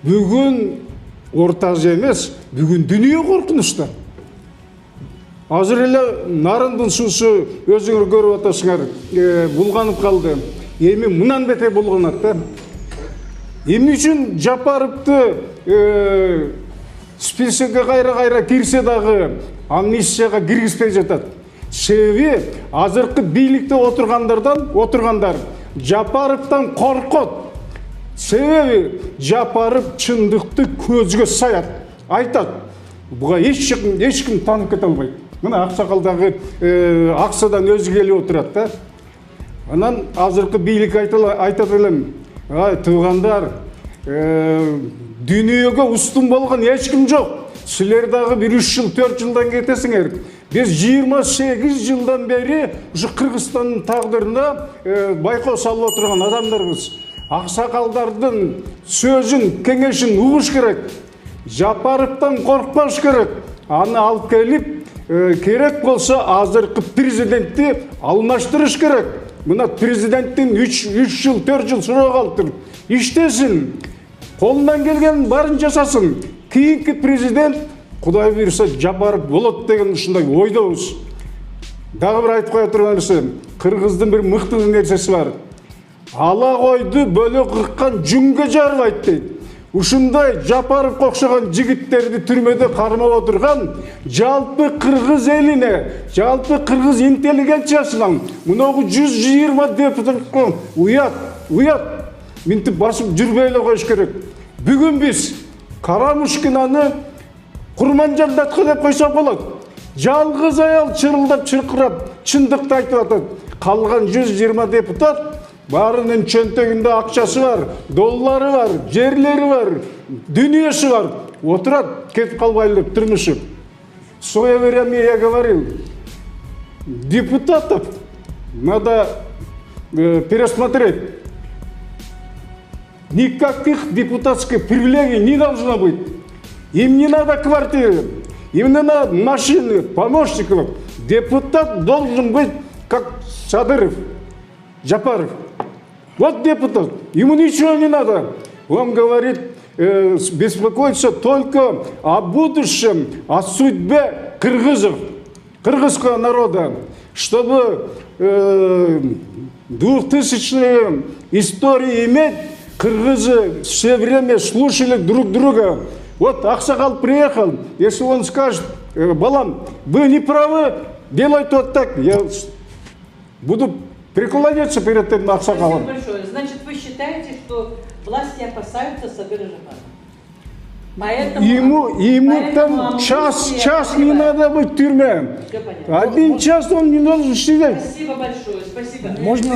Бүгін Орта Азия емес, бүгін дүние қорқынышта. Азыр эле Нарындын суусу өзүңөр көрүп атасыңар, булганып калды. Эми мындан бетер булганат да. Эмне үчүн Жапаровду списокко кайра кирсе дагы амнистияга киргизбей жатат. Себеби азыркы бийликте отургандар Жапаровдон коркот. Себеби Жапаров чындыкты көзгө саят, айтат. Буга эч ким таанып кете албайт. Мына Аксакалдагы аксадан өзү келип отурат да. Анан азыркы бийлик айтат элем, туугандар, дүйнөгө устун болгон эч ким жок. Силер дагы 1-3 жыл, 4 жылдан кетесиңер. Биз 28 жылдан бери ушу Кыргызстандын тагдырына байкоо салып отурган адамдарбыз. Аксакалдардын сөзүн, кеңешин угуш керек. Жапаровдон коркпош керек. Аны алып келип, керек болсо азыркы президентти алмаштырыш керек. Мына президенттин 3 жыл, 4 жыл суроо калыптыр. Иштесин, колунан келген барын жасасын. Кийинки президент Кудай буйруса Жапаров болот деген ушундай ойдобуз. Дагы бир айтып кое турган нерсе, Кыргыздын бир мыкты нерсеси бар. Ала койду бөлө кырккан жүнгө жарбайт дейт. Ушундай Жапаровго окшогон жигиттерди түрмөдө кармап отурган жалпы кыргыз элине, жалпы кыргыз интеллигенциясынан муногу 120 депутатка уят. Минтип басып жүрбөй эле коюш керек. Бүгүн биз Карамушкинаны Курманжандатка деп койсок болот. Жалгыз аял чырылдап чыркырап чындыкты айтып атат. Калган 120 депутат барынын чөнтөгүндө акчасы бар, доллары бар, жерлери бар, дүйнөсү бар. Отурат, кетип калбайлы турмушу. В свое время я говорил, депутатов надо пересмотреть. Никаких депутатских привилегий не должно быть. Им не надо квартиры, им не надо машины, помощников. Депутат должен быть как Садыров, Жапаров. Вот депутат, ему ничего не надо. Он говорит, беспокоится только о будущем, о судьбе кыргызов, кыргызского народа. Чтобы 2000-е истории иметь, кыргызы все время слушали друг друга. Вот Аксакал приехал, если он скажет, балам, вы не правы, делайте вот так, я буду преклоняться перед этим Аксакалом. Спасибо большое. Значит, вы считаете, что власти опасаются Садыра Жапарова? Ему там час не надо быть в тюрьме. 1 час он не должен сидеть. Спасибо большое. Спасибо. Можно